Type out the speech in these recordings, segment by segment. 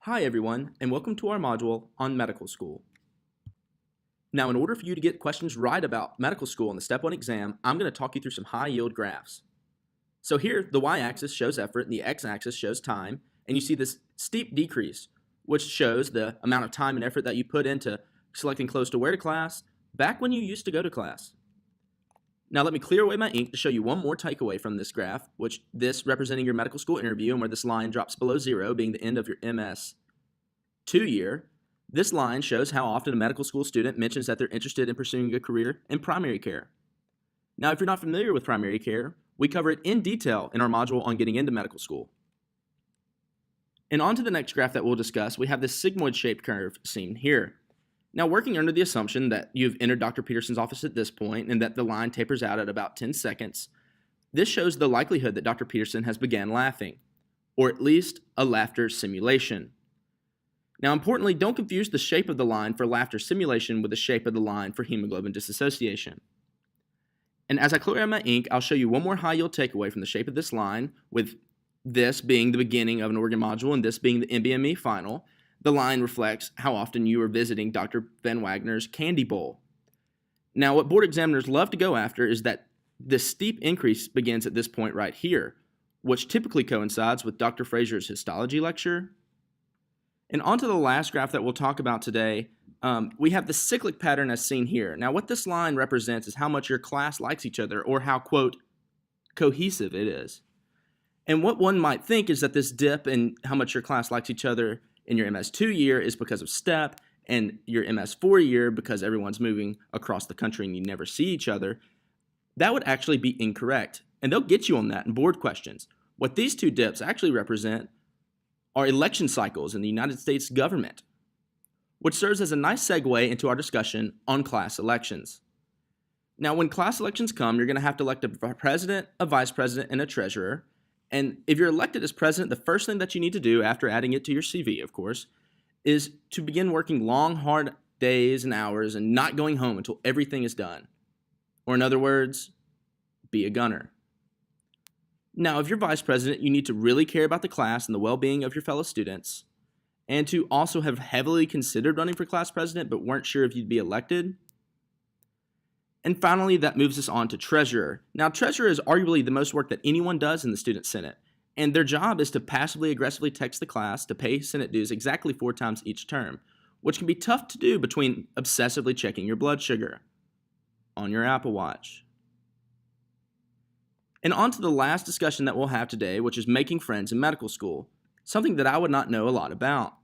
Hi everyone, and welcome to our module on medical school. Now, in order for you to get questions right about medical school in the Step 1 exam, I'm going to talk you through some high-yield graphs. So here, the y-axis shows effort and the x-axis shows time, and you see this steep decrease, which shows the amount of time and effort that you put into selecting clothes to wear to class back when you used to go to class. Now let me clear away my ink to show you one more takeaway from this graph, which this representing your medical school interview and where this line drops below 0 being the end of your MS 2-year. This line shows how often a medical school student mentions that they're interested in pursuing a career in primary care. Now if you're not familiar with primary care, we cover it in detail in our module on getting into medical school. And on to the next graph that we'll discuss, we have this sigmoid-shaped curve seen here. Now, working under the assumption that you've entered Dr. Peterson's office at this point and that the line tapers out at about 10 seconds, this shows the likelihood that Dr. Peterson has began laughing, or at least a laughter simulation. Now, importantly, don't confuse the shape of the line for laughter simulation with the shape of the line for hemoglobin dissociation. And as I clear out my ink, I'll show you one more high-yield takeaway from the shape of this line, with this being the beginning of an organ module and this being the MBME final. The line reflects how often you are visiting Dr. Van Wagner's Candy Bowl. Now, what board examiners love to go after is that this steep increase begins at this point right here, which typically coincides with Dr. Fraser's histology lecture. And on to the last graph that we'll talk about today, we have the cyclic pattern as seen here. Now, what this line represents is how much your class likes each other, or how, quote, cohesive it is. And what one might think is that this dip in how much your class likes each other in your MS2 year is because of STEP, and your MS4 year because everyone's moving across the country and you never see each other. That would actually be incorrect, and they'll get you on that in board questions. What these two dips actually represent are election cycles in the United States government, which serves as a nice segue into our discussion on class elections. Now, when class elections come, you're going to have to elect a president, a vice president, and a treasurer. And if you're elected as president, the first thing that you need to do after adding it to your CV, of course, is to begin working long, hard days and hours and not going home until everything is done. Or in other words, be a gunner. Now, if you're vice president, you need to really care about the class and the well-being of your fellow students, and to also have heavily considered running for class president but weren't sure if you'd be elected. And finally, that moves us on to treasurer. Now, treasurer is arguably the most work that anyone does in the student senate, and their job is to passively aggressively text the class to pay senate dues exactly 4 times each term, which can be tough to do between obsessively checking your blood sugar on your Apple Watch. And on to the last discussion that we'll have today, which is making friends in medical school, something that I would not know a lot about.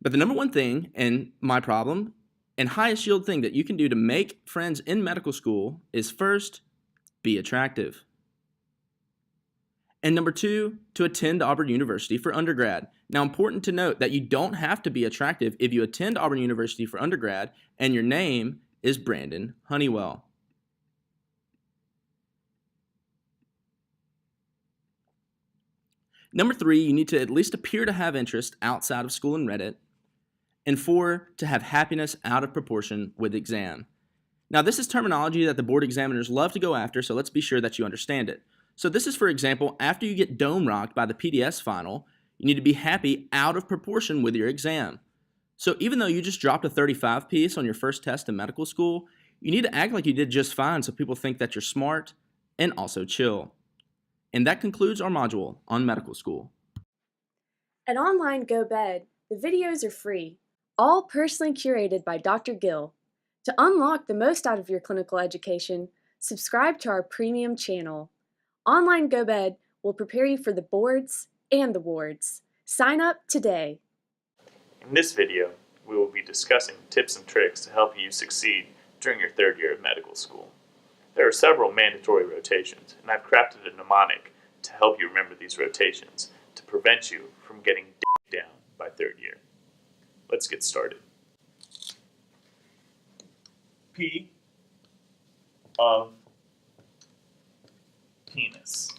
But the number one thing, and my problem, and highest yield thing that you can do to make friends in medical school is first, be attractive. And number 2, to attend Auburn University for undergrad. Now, important to note that you don't have to be attractive if you attend Auburn University for undergrad and your name is Brandon Honeywell. Number 3, you need to at least appear to have interest outside of school and Reddit. And 4, to have happiness out of proportion with exam. Now, this is terminology that the board examiners love to go after, so let's be sure that you understand it. So this is, for example, after you get dome rocked by the PDS final, you need to be happy out of proportion with your exam. So even though you just dropped a 35 piece on your first test in medical school, you need to act like you did just fine so people think that you're smart and also chill. And that concludes our module on medical school. At online GobEd, the videos are free, all personally curated by Dr. Gill. To unlock the most out of your clinical education, subscribe to our premium channel. Online GobEd will prepare you for the boards and the wards. Sign up today. In this video, we will be discussing tips and tricks to help you succeed during your 3rd year of medical school. There are several mandatory rotations, and I've crafted a mnemonic to help you remember these rotations to prevent you from getting down by 3rd year. Let's get started. P of penis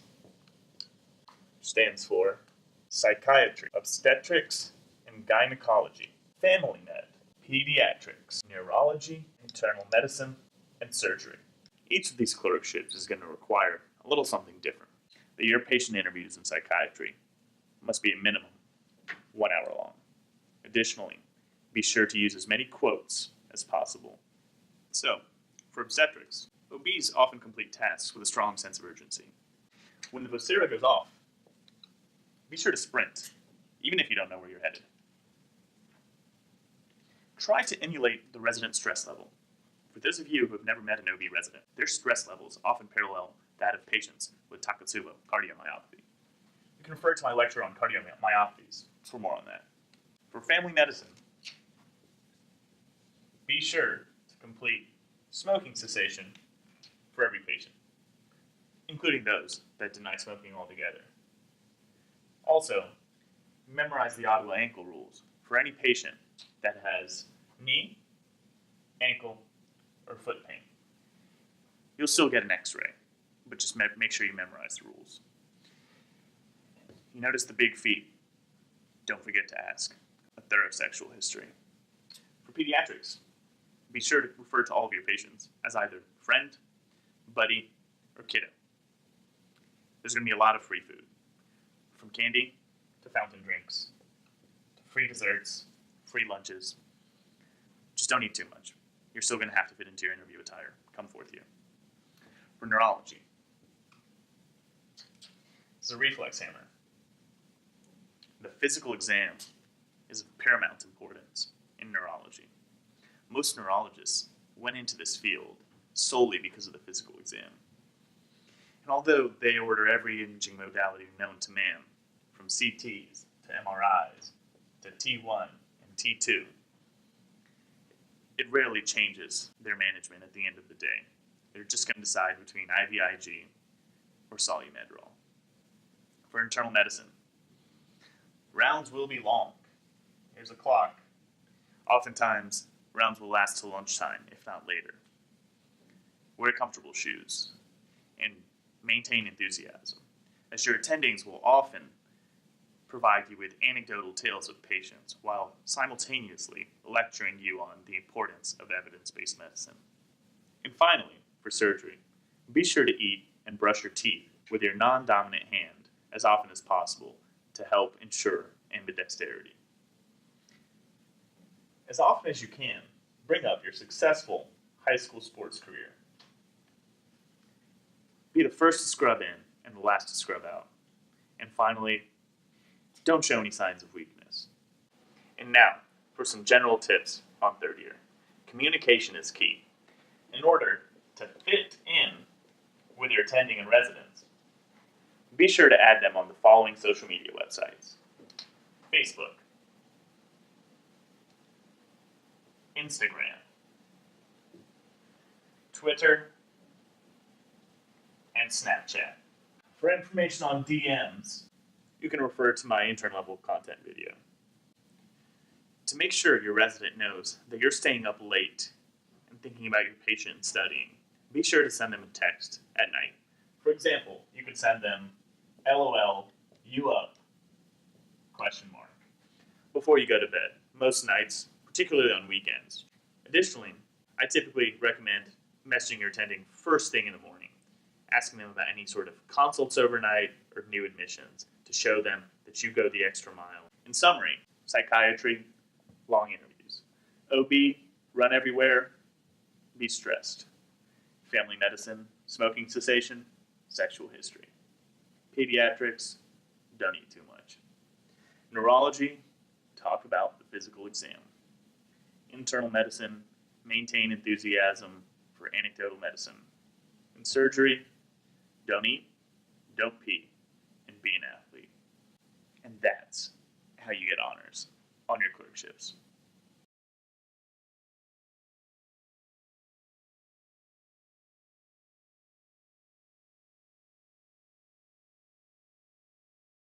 stands for Psychiatry, Obstetrics and Gynecology, Family Med, Pediatrics, Neurology, Internal Medicine, and Surgery. Each of these clerkships is going to require a little something different. The year patient interviews in psychiatry must be a minimum 1 hour long. Additionally, be sure to use as many quotes as possible. So, for obstetrics, OBs often complete tasks with a strong sense of urgency. When the vocera goes off, be sure to sprint, even if you don't know where you're headed. Try to emulate the resident stress level. For those of you who have never met an OB resident, their stress levels often parallel that of patients with Takotsubo cardiomyopathy. You can refer to my lecture on cardiomyopathies for more on that. For family medicine, be sure to complete smoking cessation for every patient, including those that deny smoking altogether. Also, memorize the Ottawa ankle rules for any patient that has knee, ankle, or foot pain. You'll still get an x-ray, but just make sure you memorize the rules. You notice the big feet, don't forget to ask a thorough sexual history. For pediatrics, be sure to refer to all of your patients as either friend, buddy, or kiddo. There's going to be a lot of free food, from candy to fountain drinks, to free desserts, free lunches. Just don't eat too much. You're still going to have to fit into your interview attire. Come forth you. For neurology, this is a reflex hammer. The physical exam is of paramount importance in neurology. Most neurologists went into this field solely because of the physical exam. And although they order every imaging modality known to man, from CTs to MRIs to T1 and T2, it rarely changes their management at the end of the day. They're just going to decide between IVIG or Solumedrol. For internal medicine, rounds will be long. Here's a clock. Oftentimes, rounds will last till lunchtime, if not later. Wear comfortable shoes and maintain enthusiasm, as your attendings will often provide you with anecdotal tales of patients while simultaneously lecturing you on the importance of evidence-based medicine. And finally, for surgery, be sure to eat and brush your teeth with your non-dominant hand as often as possible to help ensure ambidexterity. As often as you can, bring up your successful high school sports career. Be the first to scrub in and the last to scrub out. And finally, don't show any signs of weakness. And now, for some general tips on third year. Communication is key. In order to fit in with your attending and residents, be sure to add them on the following social media websites: Facebook, Instagram, Twitter, and Snapchat. For information on DMs, you can refer to my intern level content video. To make sure your resident knows that you're staying up late and thinking about your patient and studying, be sure to send them a text at night. For example, you could send them LOL, you up, ? before you go to bed, most nights, particularly on weekends. Additionally, I typically recommend messaging your attending first thing in the morning, asking them about any sort of consults overnight or new admissions to show them that you go the extra mile. In summary, psychiatry, long interviews. OB, run everywhere, be stressed. Family medicine, smoking cessation, sexual history. Pediatrics, don't eat too much. Neurology, talk about the physical exam. Internal medicine, maintain enthusiasm for anecdotal medicine. In surgery, don't eat, don't pee, and be an athlete. And that's how you get honors on your clerkships.